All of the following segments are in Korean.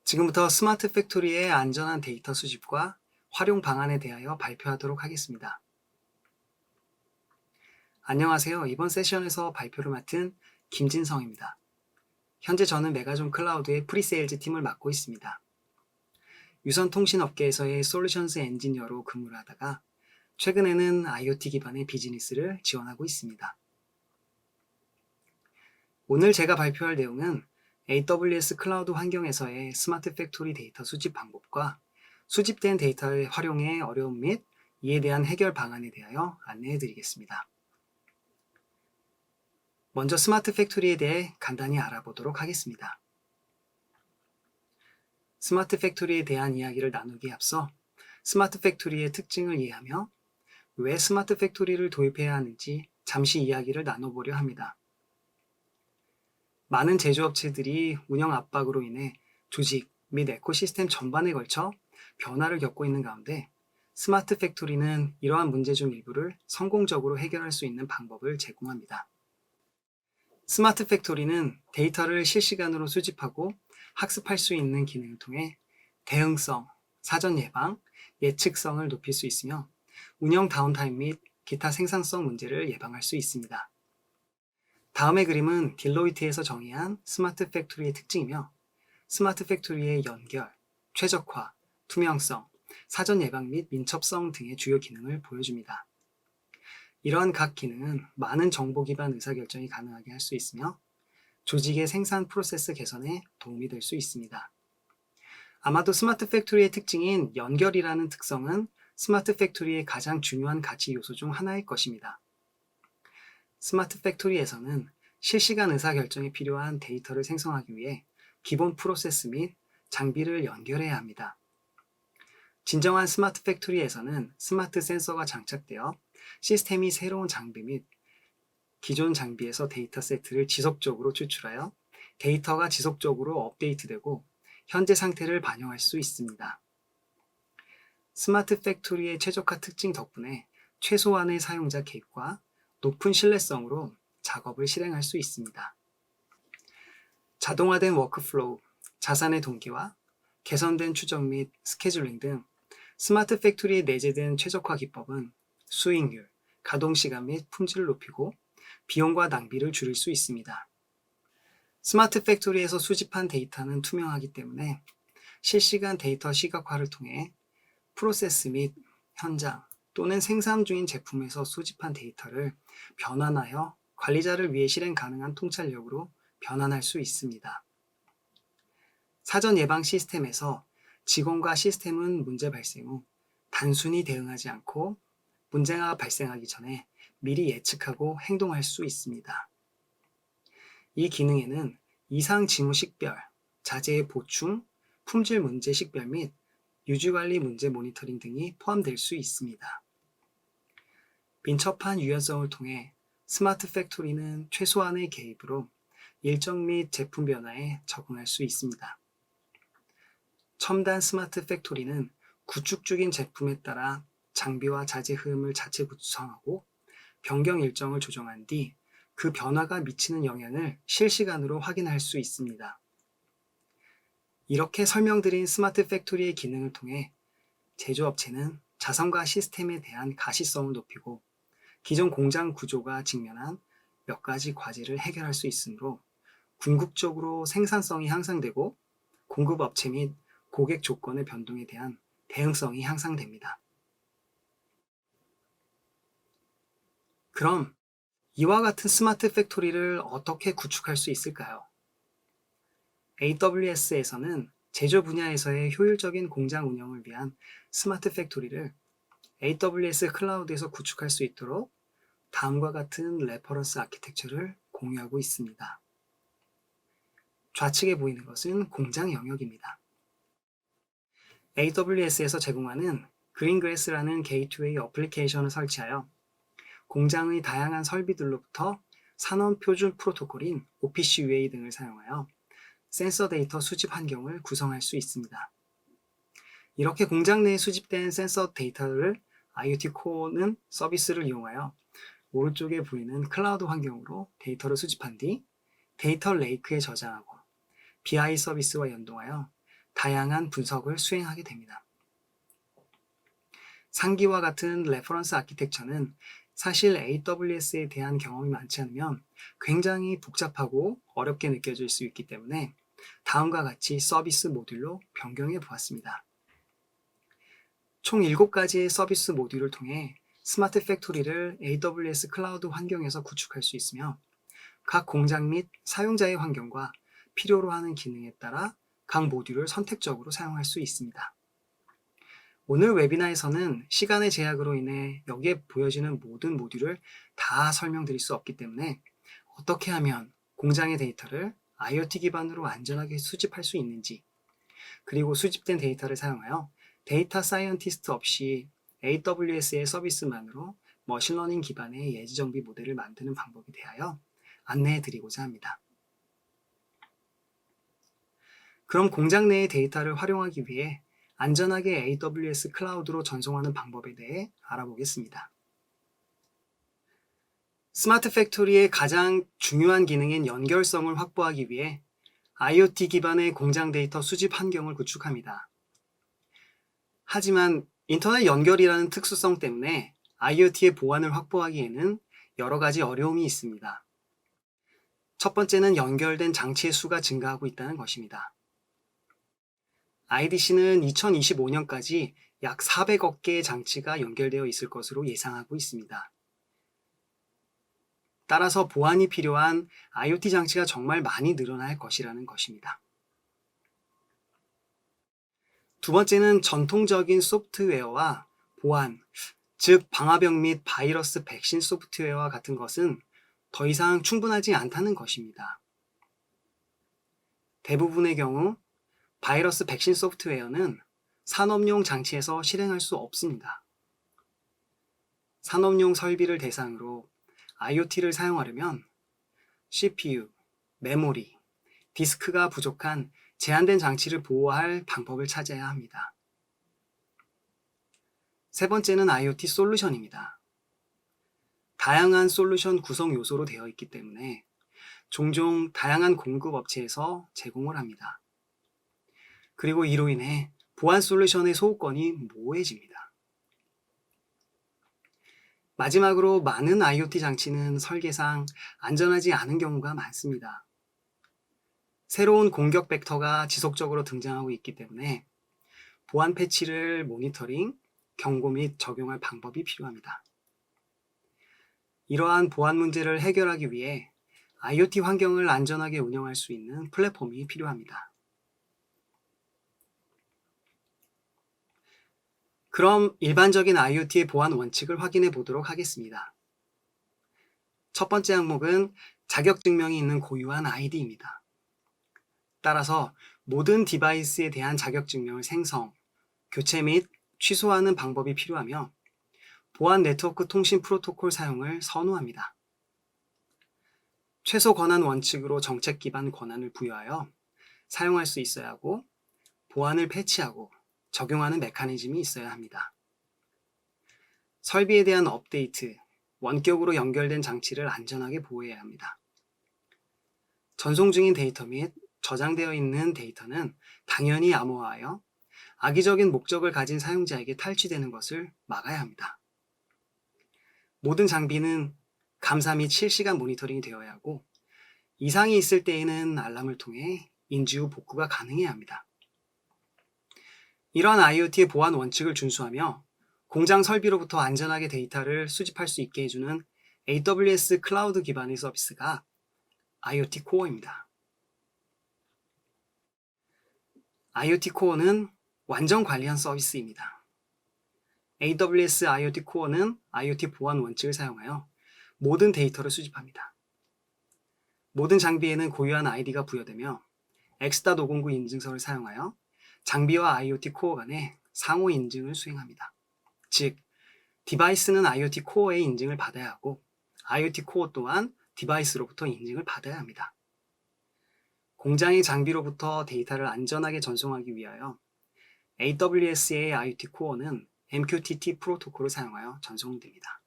지금부터 스마트 팩토리의 안전한 데이터 수집과 활용 방안에 대하여 발표하도록 하겠습니다. 안녕하세요. 이번 세션에서 발표를 맡은 김진성입니다. 현재 저는 메가존 클라우드의 프리세일즈 팀을 맡고 있습니다. 유선 통신 업계에서의 솔루션스 엔지니어로 근무를 하다가 최근에는 IoT 기반의 비즈니스를 지원하고 있습니다. 오늘 제가 발표할 내용은 AWS 클라우드 환경에서의 스마트 팩토리 데이터 수집 방법과 수집된 데이터의 활용의 어려움 및 이에 대한 해결 방안에 대하여 안내해 드리겠습니다. 먼저 스마트 팩토리에 대해 간단히 알아보도록 하겠습니다. 스마트 팩토리에 대한 이야기를 나누기에 앞서 스마트 팩토리의 특징을 이해하며 왜 스마트 팩토리를 도입해야 하는지 잠시 이야기를 나눠보려 합니다. 많은 제조업체들이 운영 압박으로 인해 조직 및 에코시스템 전반에 걸쳐 변화를 겪고 있는 가운데 스마트 팩토리는 이러한 문제 중 일부를 성공적으로 해결할 수 있는 방법을 제공합니다. 스마트 팩토리는 데이터를 실시간으로 수집하고 학습할 수 있는 기능을 통해 대응성, 사전 예방, 예측성을 높일 수 있으며 운영 다운타임 및 기타 생산성 문제를 예방할 수 있습니다. 다음의 그림은 딜로이트에서 정의한 스마트 팩토리의 특징이며 스마트 팩토리의 연결, 최적화, 투명성, 사전 예방 및 민첩성 등의 주요 기능을 보여줍니다. 이러한 각 기능은 많은 정보 기반 의사결정이 가능하게 할 수 있으며 조직의 생산 프로세스 개선에 도움이 될 수 있습니다. 아마도 스마트 팩토리의 특징인 연결이라는 특성은 스마트 팩토리의 가장 중요한 가치 요소 중 하나일 것입니다. 스마트 팩토리에서는 실시간 의사결정이 필요한 데이터를 생성하기 위해 기본 프로세스 및 장비를 연결해야 합니다. 진정한 스마트 팩토리에서는 스마트 센서가 장착되어 시스템이 새로운 장비 및 기존 장비에서 데이터 세트를 지속적으로 추출하여 데이터가 지속적으로 업데이트되고 현재 상태를 반영할 수 있습니다. 스마트 팩토리의 최적화 특징 덕분에 최소한의 사용자 개입과 높은 신뢰성으로 작업을 실행할 수 있습니다. 자동화된 워크플로우, 자산의 동기화, 개선된 추적 및 스케줄링 등 스마트 팩토리에 내재된 최적화 기법은 수익률, 가동시간 및 품질을 높이고 비용과 낭비를 줄일 수 있습니다. 스마트 팩토리에서 수집한 데이터는 투명하기 때문에 실시간 데이터 시각화를 통해 프로세스 및 현장 또는 생산 중인 제품에서 수집한 데이터를 변환하여 관리자를 위해 실행 가능한 통찰력으로 변환할 수 있습니다. 사전 예방 시스템에서 직원과 시스템은 문제 발생 후 단순히 대응하지 않고 문제가 발생하기 전에 미리 예측하고 행동할 수 있습니다. 이 기능에는 이상 징후 식별, 자재의 보충, 품질 문제 식별 및 유지관리 문제 모니터링 등이 포함될 수 있습니다. 민첩한 유연성을 통해 스마트 팩토리는 최소한의 개입으로 일정 및 제품 변화에 적응할 수 있습니다. 첨단 스마트 팩토리는 구축 중인 제품에 따라 장비와 자재 흐름을 자체 구성하고 변경 일정을 조정한 뒤 그 변화가 미치는 영향을 실시간으로 확인할 수 있습니다. 이렇게 설명드린 스마트 팩토리의 기능을 통해 제조업체는 자산과 시스템에 대한 가시성을 높이고 기존 공장 구조가 직면한 몇 가지 과제를 해결할 수 있으므로 궁극적으로 생산성이 향상되고 공급업체 및 고객 조건의 변동에 대한 대응성이 향상됩니다. 그럼 이와 같은 스마트 팩토리를 어떻게 구축할 수 있을까요? AWS에서는 제조 분야에서의 효율적인 공장 운영을 위한 스마트 팩토리를 AWS 클라우드에서 구축할 수 있도록 다음과 같은 레퍼런스 아키텍처를 공유하고 있습니다. 좌측에 보이는 것은 공장 영역입니다. AWS에서 제공하는 그린그래스라는 게이트웨이 어플리케이션을 설치하여 공장의 다양한 설비들로부터 산업 표준 프로토콜인 OPC-UA 등을 사용하여 센서 데이터 수집 환경을 구성할 수 있습니다. 이렇게 공장 내에 수집된 센서 데이터를 IoT 코어는 서비스를 이용하여 오른쪽에 보이는 클라우드 환경으로 데이터를 수집한 뒤 데이터 레이크에 저장하고 BI 서비스와 연동하여 다양한 분석을 수행하게 됩니다. 상기와 같은 레퍼런스 아키텍처는 사실 AWS에 대한 경험이 많지 않으면 굉장히 복잡하고 어렵게 느껴질 수 있기 때문에 다음과 같이 서비스 모듈로 변경해 보았습니다. 총 7가지의 서비스 모듈을 통해 스마트 팩토리를 AWS 클라우드 환경에서 구축할 수 있으며 각 공장 및 사용자의 환경과 필요로 하는 기능에 따라 각 모듈을 선택적으로 사용할 수 있습니다. 오늘 웨비나에서는 시간의 제약으로 인해 여기에 보여지는 모든 모듈을 다 설명드릴 수 없기 때문에 어떻게 하면 공장의 데이터를 IoT 기반으로 안전하게 수집할 수 있는지, 그리고 수집된 데이터를 사용하여 데이터 사이언티스트 없이 AWS의 서비스만으로 머신러닝 기반의 예지 정비 모델을 만드는 방법에 대하여 안내해 드리고자 합니다. 그럼 공장 내의 데이터를 활용하기 위해 안전하게 AWS 클라우드로 전송하는 방법에 대해 알아보겠습니다. 스마트 팩토리의 가장 중요한 기능인 연결성을 확보하기 위해 IoT 기반의 공장 데이터 수집 환경을 구축합니다. 하지만 인터넷 연결이라는 특수성 때문에 IoT의 보안을 확보하기에는 여러 가지 어려움이 있습니다. 첫 번째는 연결된 장치의 수가 증가하고 있다는 것입니다. IDC는 2025년까지 약 400억 개의 장치가 연결되어 있을 것으로 예상하고 있습니다. 따라서 보안이 필요한 IoT 장치가 정말 많이 늘어날 것이라는 것입니다. 두 번째는 전통적인 소프트웨어와 보안, 즉 방화벽 및 바이러스 백신 소프트웨어와 같은 것은 더 이상 충분하지 않다는 것입니다. 대부분의 경우 바이러스 백신 소프트웨어는 산업용 장치에서 실행할 수 없습니다. 산업용 설비를 대상으로 IoT를 사용하려면 CPU, 메모리, 디스크가 부족한 제한된 장치를 보호할 방법을 찾아야 합니다. 세 번째는 IoT 솔루션입니다. 다양한 솔루션 구성 요소로 되어 있기 때문에 종종 다양한 공급 업체에서 제공을 합니다. 그리고 이로 인해 보안 솔루션의 소유권이 모호해집니다. 마지막으로 많은 IoT 장치는 설계상 안전하지 않은 경우가 많습니다. 새로운 공격 벡터가 지속적으로 등장하고 있기 때문에 보안 패치를 모니터링, 경고 및 적용할 방법이 필요합니다. 이러한 보안 문제를 해결하기 위해 IoT 환경을 안전하게 운영할 수 있는 플랫폼이 필요합니다. 그럼 일반적인 IoT의 보안 원칙을 확인해 보도록 하겠습니다. 첫 번째 항목은 자격증명이 있는 고유한 ID입니다. 따라서 모든 디바이스에 대한 자격증명을 생성, 교체 및 취소하는 방법이 필요하며 보안 네트워크 통신 프로토콜 사용을 선호합니다. 최소 권한 원칙으로 정책 기반 권한을 부여하여 사용할 수 있어야 하고 보안을 패치하고 적용하는 메커니즘이 있어야 합니다. 설비에 대한 업데이트, 원격으로 연결된 장치를 안전하게 보호해야 합니다. 전송 중인 데이터 및 저장되어 있는 데이터는 당연히 암호화하여 악의적인 목적을 가진 사용자에게 탈취되는 것을 막아야 합니다. 모든 장비는 감사 및 실시간 모니터링이 되어야 하고 이상이 있을 때에는 알람을 통해 인지 후 복구가 가능해야 합니다. 이러한 IoT의 보안 원칙을 준수하며 공장 설비로부터 안전하게 데이터를 수집할 수 있게 해주는 AWS 클라우드 기반의 서비스가 IoT 코어입니다. IoT 코어는 완전 관리한 서비스입니다. AWS IoT 코어는 IoT 보안 원칙을 사용하여 모든 데이터를 수집합니다. 모든 장비에는 고유한 ID가 부여되며 X.509 인증서를 사용하여 장비와 IoT 코어 간의 상호 인증을 수행합니다. 즉, 디바이스는 IoT 코어의 인증을 받아야 하고 IoT 코어 또한 디바이스로부터 인증을 받아야 합니다. 공장의 장비로부터 데이터를 안전하게 전송하기 위하여 AWS의 IoT 코어는 MQTT 프로토콜을 사용하여 전송됩니다.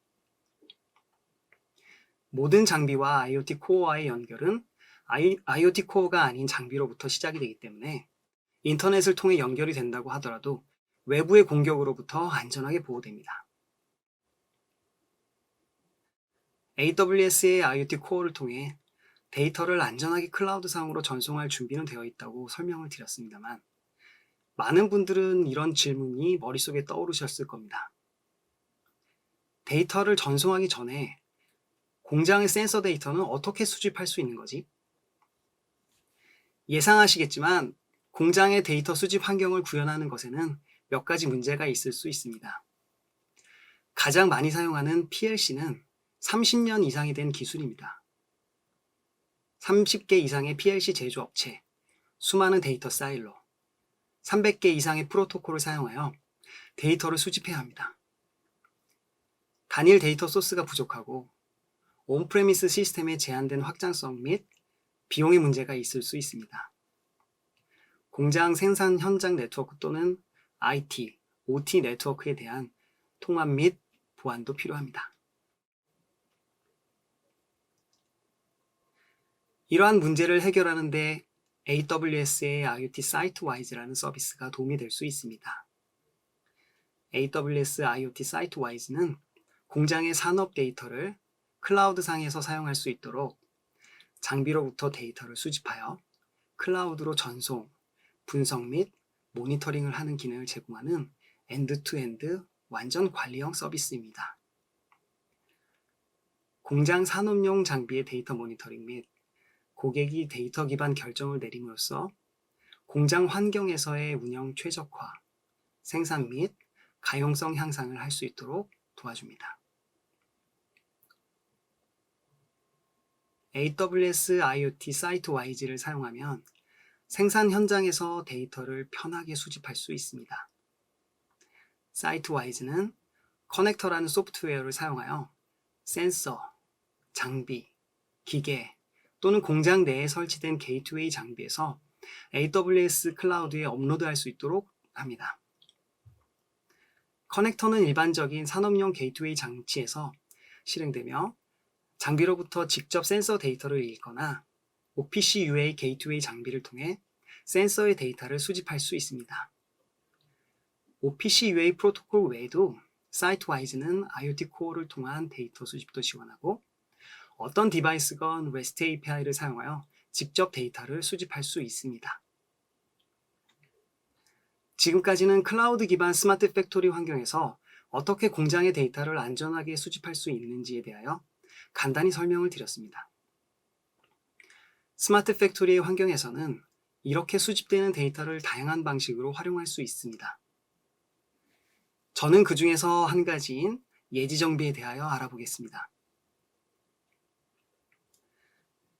모든 장비와 IoT 코어와의 연결은 IoT 코어가 아닌 장비로부터 시작이 되기 때문에 인터넷을 통해 연결이 된다고 하더라도 외부의 공격으로부터 안전하게 보호됩니다. AWS의 IoT 코어를 통해 데이터를 안전하게 클라우드상으로 전송할 준비는 되어 있다고 설명을 드렸습니다만, 많은 분들은 이런 질문이 머릿속에 떠오르셨을 겁니다. 데이터를 전송하기 전에 공장의 센서 데이터는 어떻게 수집할 수 있는 거지? 예상하시겠지만 공장의 데이터 수집 환경을 구현하는 것에는 몇 가지 문제가 있을 수 있습니다. 가장 많이 사용하는 PLC는 30년 이상이 된 기술입니다. 30개 이상의 PLC 제조업체, 수많은 데이터 사일로, 300개 이상의 프로토콜을 사용하여 데이터를 수집해야 합니다. 단일 데이터 소스가 부족하고 온프레미스 시스템의 제한된 확장성 및 비용의 문제가 있을 수 있습니다. 공장 생산 현장 네트워크 또는 IT, OT 네트워크에 대한 통합 및 보안도 필요합니다. 이러한 문제를 해결하는 데 AWS의 IoT SiteWise라는 서비스가 도움이 될 수 있습니다. AWS IoT SiteWise는 공장의 산업 데이터를 클라우드상에서 사용할 수 있도록 장비로부터 데이터를 수집하여 클라우드로 전송, 분석 및 모니터링을 하는 기능을 제공하는 엔드-투-엔드 완전 관리형 서비스입니다. 공장 산업용 장비의 데이터 모니터링 및 고객이 데이터 기반 결정을 내림으로써 공장 환경에서의 운영 최적화, 생산 및 가용성 향상을 할 수 있도록 도와줍니다. AWS IoT SiteWise를 사용하면 생산 현장에서 데이터를 편하게 수집할 수 있습니다. SiteWise는 커넥터라는 소프트웨어를 사용하여 센서, 장비, 기계 또는 공장 내에 설치된 게이트웨이 장비에서 AWS 클라우드에 업로드할 수 있도록 합니다. 커넥터는 일반적인 산업용 게이트웨이 장치에서 실행되며 장비로부터 직접 센서 데이터를 읽거나 OPC UA 게이트웨이 장비를 통해 센서의 데이터를 수집할 수 있습니다. OPC UA 프로토콜 외에도 SiteWise는 IoT 코어를 통한 데이터 수집도 지원하고 어떤 디바이스건 REST API를 사용하여 직접 데이터를 수집할 수 있습니다. 지금까지는 클라우드 기반 스마트 팩토리 환경에서 어떻게 공장의 데이터를 안전하게 수집할 수 있는지에 대하여 간단히 설명을 드렸습니다. 스마트 팩토리의 환경에서는 이렇게 수집되는 데이터를 다양한 방식으로 활용할 수 있습니다. 저는 그 중에서 한 가지인 예지 정비에 대하여 알아보겠습니다.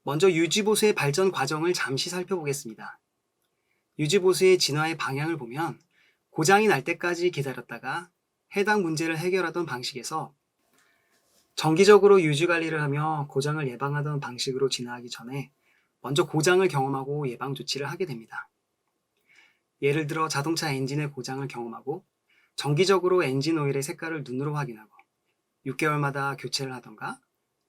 먼저 유지보수의 발전 과정을 잠시 살펴보겠습니다. 유지보수의 진화의 방향을 보면 고장이 날 때까지 기다렸다가 해당 문제를 해결하던 방식에서 정기적으로 유지관리를 하며 고장을 예방하던 방식으로 진화하기 전에 먼저 고장을 경험하고 예방 조치를 하게 됩니다. 예를 들어 자동차 엔진의 고장을 경험하고 정기적으로 엔진 오일의 색깔을 눈으로 확인하고 6개월마다 교체를 하던가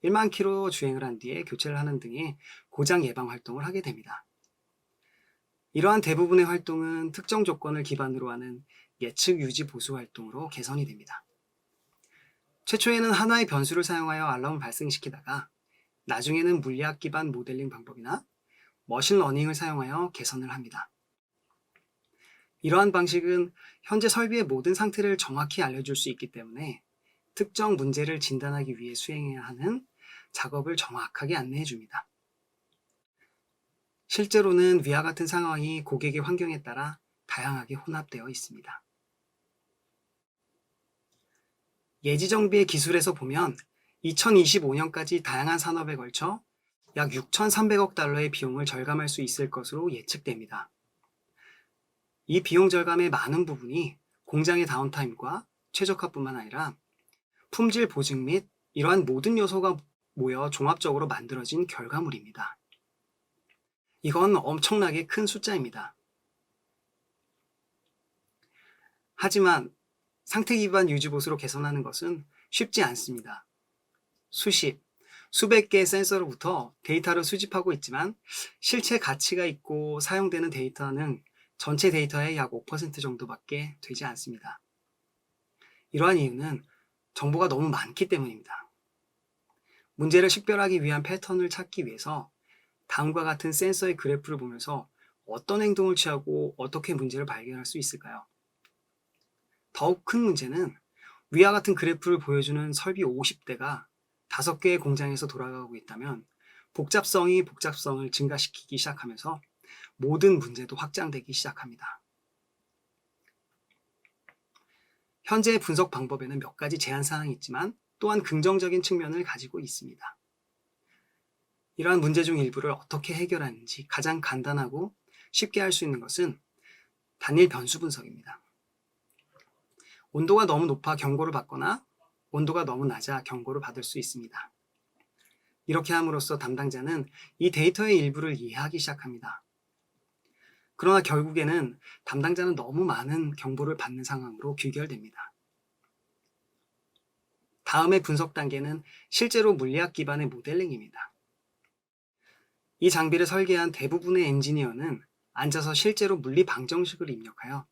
1만 킬로 주행을 한 뒤에 교체를 하는 등의 고장 예방 활동을 하게 됩니다. 이러한 대부분의 활동은 특정 조건을 기반으로 하는 예측 유지 보수 활동으로 개선이 됩니다. 최초에는 하나의 변수를 사용하여 알람을 발생시키다가 나중에는 물리학 기반 모델링 방법이나 머신러닝을 사용하여 개선을 합니다. 이러한 방식은 현재 설비의 모든 상태를 정확히 알려줄 수 있기 때문에 특정 문제를 진단하기 위해 수행해야 하는 작업을 정확하게 안내해 줍니다. 실제로는 위와 같은 상황이 고객의 환경에 따라 다양하게 혼합되어 있습니다. 예지정비의 기술에서 보면 2025년까지 다양한 산업에 걸쳐 약 6,300억 달러의 비용을 절감할 수 있을 것으로 예측됩니다. 이 비용 절감의 많은 부분이 공장의 다운타임과 최적화뿐만 아니라 품질 보증 및 이러한 모든 요소가 모여 종합적으로 만들어진 결과물입니다. 이건 엄청나게 큰 숫자입니다. 하지만 상태 기반 유지보수로 개선하는 것은 쉽지 않습니다. 수백 개의 센서로부터 데이터를 수집하고 있지만 실제 가치가 있고 사용되는 데이터는 전체 데이터의 약 5% 정도밖에 되지 않습니다. 이러한 이유는 정보가 너무 많기 때문입니다. 문제를 식별하기 위한 패턴을 찾기 위해서 다음과 같은 센서의 그래프를 보면서 어떤 행동을 취하고 어떻게 문제를 발견할 수 있을까요? 더욱 큰 문제는 위와 같은 그래프를 보여주는 설비 50대가 5개의 공장에서 돌아가고 있다면 복잡성이 복잡성을 증가시키기 시작하면서 모든 문제도 확장되기 시작합니다. 현재의 분석 방법에는 몇 가지 제한 사항이 있지만 또한 긍정적인 측면을 가지고 있습니다. 이러한 문제 중 일부를 어떻게 해결하는지 가장 간단하고 쉽게 할 수 있는 것은 단일 변수 분석입니다. 온도가 너무 높아 경고를 받거나 온도가 너무 낮아 경고를 받을 수 있습니다. 이렇게 함으로써 담당자는 이 데이터의 일부를 이해하기 시작합니다. 그러나 결국에는 담당자는 너무 많은 경보를 받는 상황으로 귀결됩니다. 다음의 분석 단계는 실제로 물리학 기반의 모델링입니다. 이 장비를 설계한 대부분의 엔지니어는 앉아서 실제로 물리 방정식을 입력하여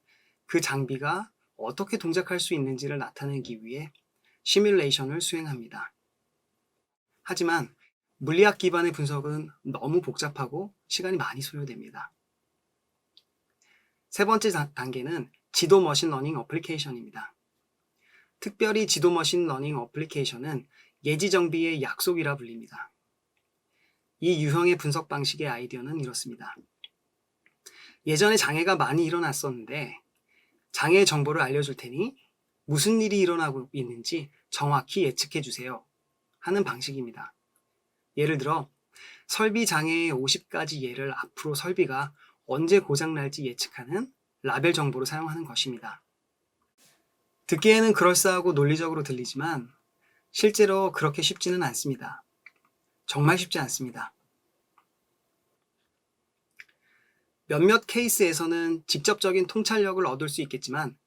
그 장비가 어떻게 동작할 수 있는지를 나타내기 위해 시뮬레이션을 수행합니다. 하지만 물리학 기반의 분석은 너무 복잡하고 시간이 많이 소요됩니다. 세 번째 단계는 지도 머신러닝 어플리케이션입니다. 특별히 지도 머신러닝 어플리케이션은 예지정비의 약속이라 불립니다. 이 유형의 분석 방식의 아이디어는 이렇습니다. 예전에 장애가 많이 일어났었는데 장애의 정보를 알려줄 테니 무슨 일이 일어나고 있는지 정확히 예측해 주세요 하는 방식입니다. 예를 들어 설비 장애의 50가지 예를 앞으로 설비가 언제 고장날지 예측하는 라벨 정보를 사용하는 것입니다. 듣기에는 그럴싸하고 논리적으로 들리지만 실제로 그렇게 쉽지는 않습니다. 정말 쉽지 않습니다. 몇몇 케이스에서는 직접적인 통찰력을 얻을 수 있겠지만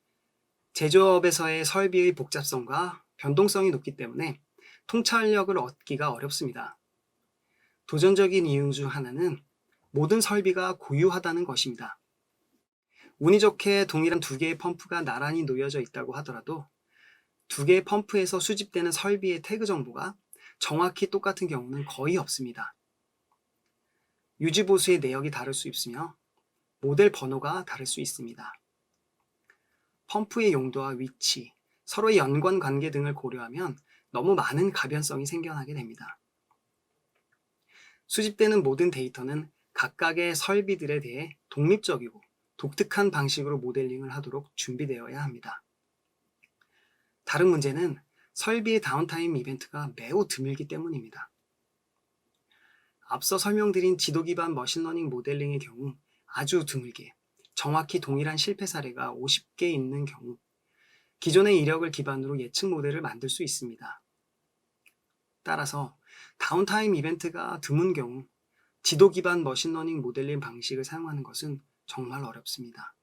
제조업에서의 설비의 복잡성과 변동성이 높기 때문에 통찰력을 얻기가 어렵습니다. 도전적인 이유 중 하나는 모든 설비가 고유하다는 것입니다. 운이 좋게 동일한 2개의 펌프가 나란히 놓여져 있다고 하더라도 2개의 펌프에서 수집되는 설비의 태그 정보가 정확히 똑같은 경우는 거의 없습니다. 유지보수의 내역이 다를 수 있으며 모델 번호가 다를 수 있습니다. 펌프의 용도와 위치, 서로의 연관 관계 등을 고려하면 너무 많은 가변성이 생겨나게 됩니다. 수집되는 모든 데이터는 각각의 설비들에 대해 독립적이고 독특한 방식으로 모델링을 하도록 준비되어야 합니다. 다른 문제는 설비의 다운타임 이벤트가 매우 드물기 때문입니다. 앞서 설명드린 지도 기반 머신러닝 모델링의 경우 아주 드물게 정확히 동일한 실패 사례가 50개 있는 경우 기존의 이력을 기반으로 예측 모델을 만들 수 있습니다. 따라서 다운타임 이벤트가 드문 경우 지도 기반 머신러닝 모델링 방식을 사용하는 것은 정말 어렵습니다.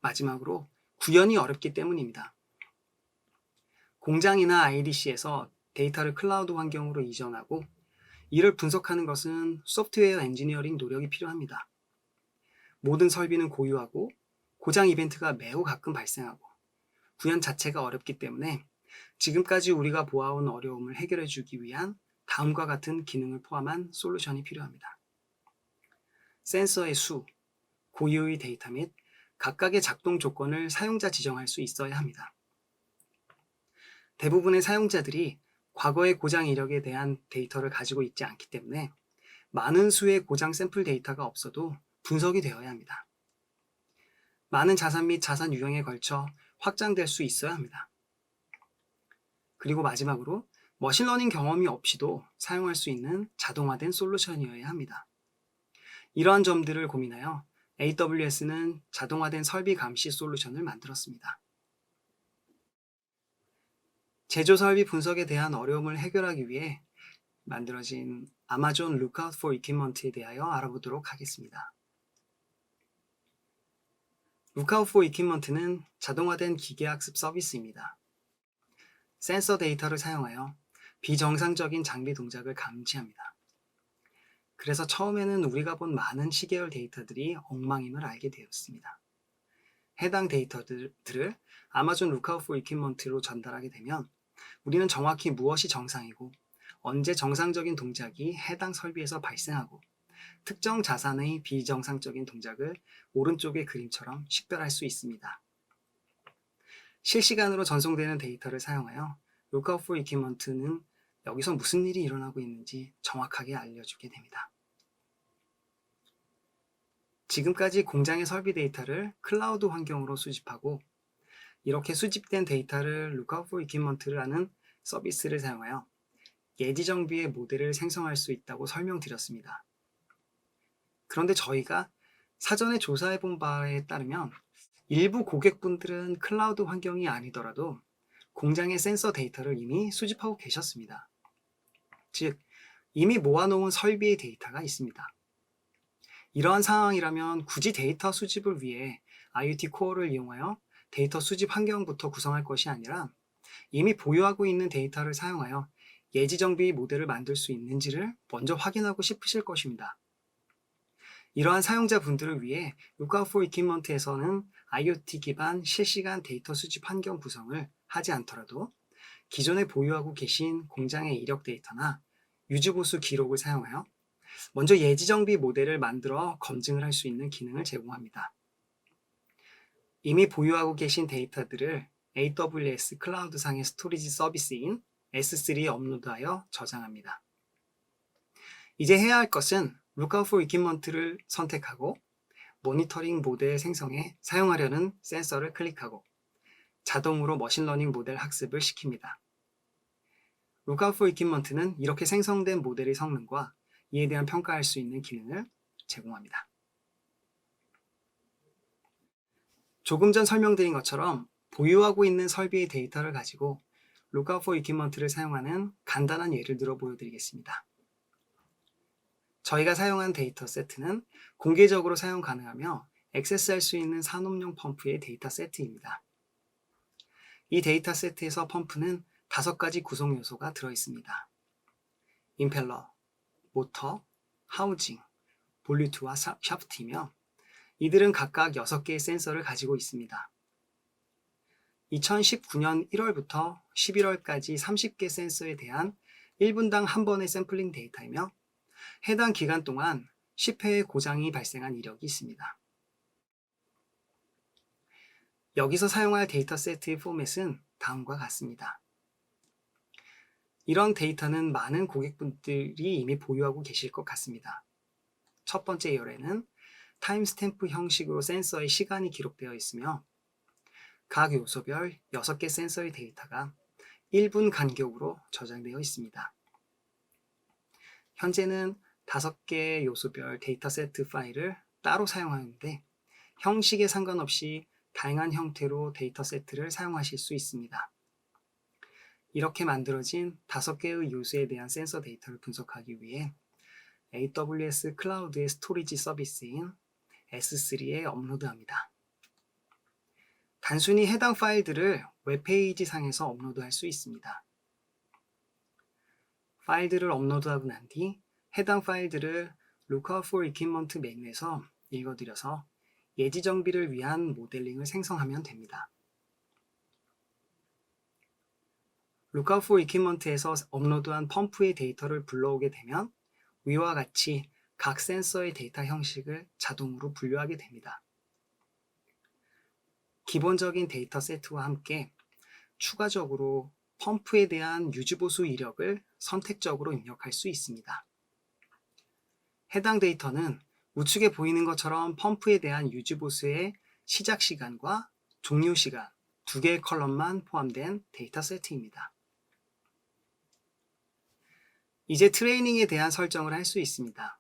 마지막으로 구현이 어렵기 때문입니다. 공장이나 IDC에서 데이터를 클라우드 환경으로 이전하고 이를 분석하는 것은 소프트웨어 엔지니어링 노력이 필요합니다. 모든 설비는 고유하고 고장 이벤트가 매우 가끔 발생하고 구현 자체가 어렵기 때문에 지금까지 우리가 보아온 어려움을 해결해 주기 위한 다음과 같은 기능을 포함한 솔루션이 필요합니다. 센서의 수, 고유의 데이터 및 각각의 작동 조건을 사용자 지정할 수 있어야 합니다. 대부분의 사용자들이 과거의 고장 이력에 대한 데이터를 가지고 있지 않기 때문에 많은 수의 고장 샘플 데이터가 없어도 분석이 되어야 합니다. 많은 자산 및 자산 유형에 걸쳐 확장될 수 있어야 합니다. 그리고 마지막으로 머신러닝 경험이 없이도 사용할 수 있는 자동화된 솔루션이어야 합니다. 이러한 점들을 고민하여 AWS는 자동화된 설비 감시 솔루션을 만들었습니다. 제조 설비 분석에 대한 어려움을 해결하기 위해 만들어진 아마존 Lookout for Equipment에 대하여 알아보도록 하겠습니다. Lookout for Equipment는 자동화된 기계학습 서비스입니다. 센서 데이터를 사용하여 비정상적인 장비 동작을 감지합니다. 그래서 처음에는 우리가 본 많은 시계열 데이터들이 엉망임을 알게 되었습니다. 해당 데이터들을 아마존 루크아웃 포 이퀴먼트로 전달하게 되면 우리는 정확히 무엇이 정상이고 언제 정상적인 동작이 해당 설비에서 발생하고 특정 자산의 비정상적인 동작을 오른쪽의 그림처럼 식별할 수 있습니다. 실시간으로 전송되는 데이터를 사용하여 루크아웃 포 이퀴먼트는 여기서 무슨 일이 일어나고 있는지 정확하게 알려주게 됩니다. 지금까지 공장의 설비 데이터를 클라우드 환경으로 수집하고 이렇게 수집된 데이터를 루크아웃 포 이퀴먼트라는 서비스를 사용하여 예지정비의 모델을 생성할 수 있다고 설명드렸습니다. 그런데 저희가 사전에 조사해 본 바에 따르면 일부 고객분들은 클라우드 환경이 아니더라도 공장의 센서 데이터를 이미 수집하고 계셨습니다. 즉, 이미 모아놓은 설비의 데이터가 있습니다. 이러한 상황이라면 굳이 데이터 수집을 위해 IoT 코어를 이용하여 데이터 수집 환경부터 구성할 것이 아니라 이미 보유하고 있는 데이터를 사용하여 예지정비 모델을 만들 수 있는지를 먼저 확인하고 싶으실 것입니다. 이러한 사용자분들을 위해 루크아웃 포 이퀴먼트에서는 IoT 기반 실시간 데이터 수집 환경 구성을 하지 않더라도 기존에 보유하고 계신 공장의 이력 데이터나 유지보수 기록을 사용하여 먼저 예지정비 모델을 만들어 검증을 할 수 있는 기능을 제공합니다. 이미 보유하고 계신 데이터들을 AWS 클라우드상의 스토리지 서비스인 S3에 업로드하여 저장합니다. 이제 해야 할 것은 루크아웃 포 이퀴먼트를 선택하고 모니터링 모델 생성에 사용하려는 센서를 클릭하고 자동으로 머신러닝 모델 학습을 시킵니다. 루크아웃 포 이퀴먼트는 이렇게 생성된 모델의 성능과 이에 대한 평가할 수 있는 기능을 제공합니다. 조금 전 설명드린 것처럼 보유하고 있는 설비의 데이터를 가지고 루크아웃 포 이퀴먼트를 사용하는 간단한 예를 들어 보여드리겠습니다. 저희가 사용한 데이터 세트는 공개적으로 사용 가능하며 액세스할 수 있는 산업용 펌프의 데이터 세트입니다. 이 데이터 세트에서 펌프는 5가지 구성 요소가 들어있습니다. 임펠러, 모터, 하우징, 볼류트와 샤프트이며 이들은 각각 6개의 센서를 가지고 있습니다. 2019년 1월부터 11월까지 30개 센서에 대한 1분당 한 번의 샘플링 데이터이며 해당 기간 동안 10회의 고장이 발생한 이력이 있습니다. 여기서 사용할 데이터 세트의 포맷은 다음과 같습니다. 이런 데이터는 많은 고객분들이 이미 보유하고 계실 것 같습니다. 첫 번째 열에는 타임스탬프 형식으로 센서의 시간이 기록되어 있으며 각 요소별 6개 센서의 데이터가 1분 간격으로 저장되어 있습니다. 현재는 5개 요소별 데이터 세트 파일을 따로 사용하는데 형식에 상관없이 다양한 형태로 데이터 세트를 사용하실 수 있습니다. 이렇게 만들어진 5개의 요소에 대한 센서 데이터를 분석하기 위해 AWS 클라우드의 스토리지 서비스인 S3에 업로드합니다. 단순히 해당 파일들을 웹페이지 상에서 업로드할 수 있습니다. 파일들을 업로드하고 난 뒤 해당 파일들을 루크아웃 포 이퀴먼트 메뉴에서 읽어드려서 예지 정비를 위한 모델링을 생성하면 됩니다. 루크아웃 포 이퀴먼트에서 업로드한 펌프의 데이터를 불러오게 되면 위와 같이 각 센서의 데이터 형식을 자동으로 분류하게 됩니다. 기본적인 데이터 세트와 함께 추가적으로 펌프에 대한 유지보수 이력을 선택적으로 입력할 수 있습니다. 해당 데이터는 우측에 보이는 것처럼 펌프에 대한 유지보수의 시작 시간과 종료 시간 2개의 컬럼만 포함된 데이터 세트입니다. 이제 트레이닝에 대한 설정을 할 수 있습니다.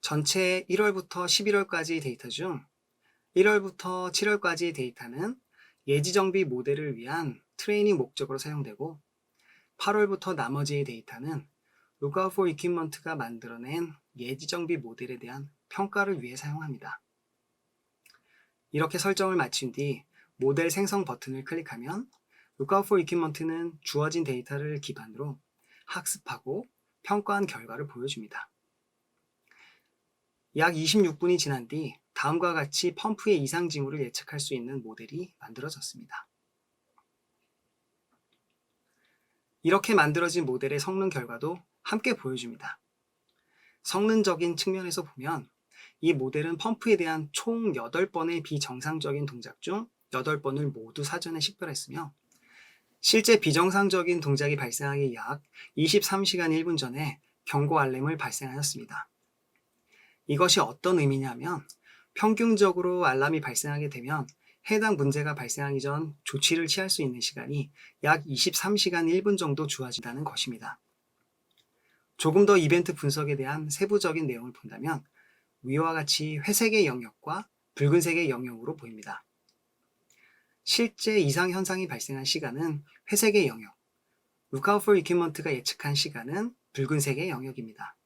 전체 1월부터 11월까지 데이터 중 1월부터 7월까지의 데이터는 예지정비 모델을 위한 트레이닝 목적으로 사용되고 8월부터 나머지의 데이터는 루크아웃 포 이퀴먼트가 만들어낸 예지정비 모델에 대한 평가를 위해 사용합니다. 이렇게 설정을 마친 뒤 모델 생성 버튼을 클릭하면 루크아웃 포 이퀴먼트는 주어진 데이터를 기반으로 학습하고 평가한 결과를 보여줍니다. 약 26분이 지난 뒤 다음과 같이 펌프의 이상 징후를 예측할 수 있는 모델이 만들어졌습니다. 이렇게 만들어진 모델의 성능 결과도 함께 보여줍니다. 성능적인 측면에서 보면 이 모델은 펌프에 대한 총 8번의 비정상적인 동작 중 8번을 모두 사전에 식별했으며 실제 비정상적인 동작이 발생하기 약 23시간 1분 전에 경고 알림을 발생하였습니다. 이것이 어떤 의미냐면 평균적으로 알람이 발생하게 되면 해당 문제가 발생하기 전 조치를 취할 수 있는 시간이 약 23시간 1분 정도 주어진다는 것입니다. 조금 더 이벤트 분석에 대한 세부적인 내용을 본다면 위와 같이 회색의 영역과 붉은색의 영역으로 보입니다. 실제 이상 현상이 발생한 시간은 회색의 영역, Lookout for Equipment가 예측한 시간은 붉은색의 영역입니다.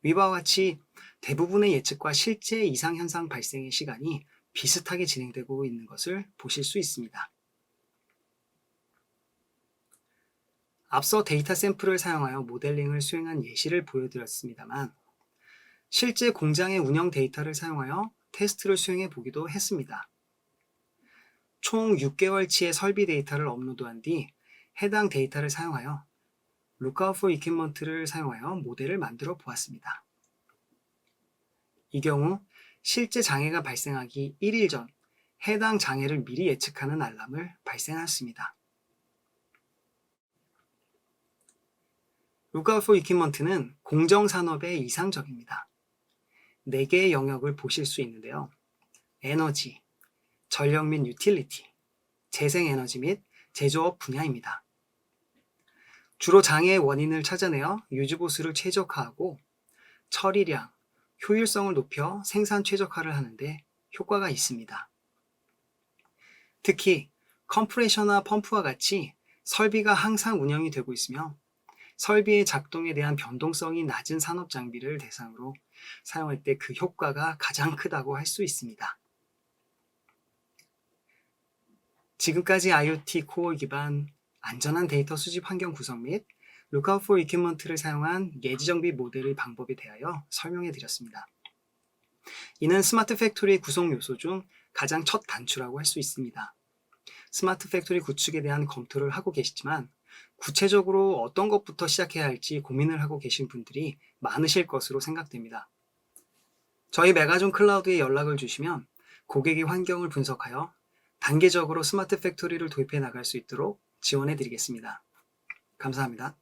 위와 같이 대부분의 예측과 실제 이상 현상 발생의 시간이 비슷하게 진행되고 있는 것을 보실 수 있습니다. 앞서 데이터 샘플을 사용하여 모델링을 수행한 예시를 보여드렸습니다만 실제 공장의 운영 데이터를 사용하여 테스트를 수행해 보기도 했습니다. 총 6개월치의 설비 데이터를 업로드한 뒤 해당 데이터를 사용하여 Lookout for Equipment를 사용하여 모델을 만들어 보았습니다. 이 경우 실제 장애가 발생하기 1일 전 해당 장애를 미리 예측하는 알람을 발생하였습니다. Lookout for Equipment는 공정산업에 이상적입니다. 4개의 영역을 보실 수 있는데요. 에너지, 전력 및 유틸리티, 재생에너지 및 제조업 분야입니다. 주로 장애의 원인을 찾아내어 유지보수를 최적화하고 처리량, 효율성을 높여 생산 최적화를 하는데 효과가 있습니다. 특히 컴프레셔나 펌프와 같이 설비가 항상 운영이 되고 있으며 설비의 작동에 대한 변동성이 낮은 산업 장비를 대상으로 사용할 때 그 효과가 가장 크다고 할 수 있습니다. 지금까지 IoT 코어 기반 안전한 데이터 수집 환경 구성 및 Lookout for Equipment를 사용한 예지 정비 모델의 방법에 대하여 설명해 드렸습니다. 이는 스마트 팩토리의 구성 요소 중 가장 첫 단추라고 할 수 있습니다. 스마트 팩토리 구축에 대한 검토를 하고 계시지만 구체적으로 어떤 것부터 시작해야 할지 고민을 하고 계신 분들이 많으실 것으로 생각됩니다. 저희 메가존 클라우드에 연락을 주시면 고객의 환경을 분석하여 단계적으로 스마트 팩토리를 도입해 나갈 수 있도록 지원해 드리겠습니다. 감사합니다.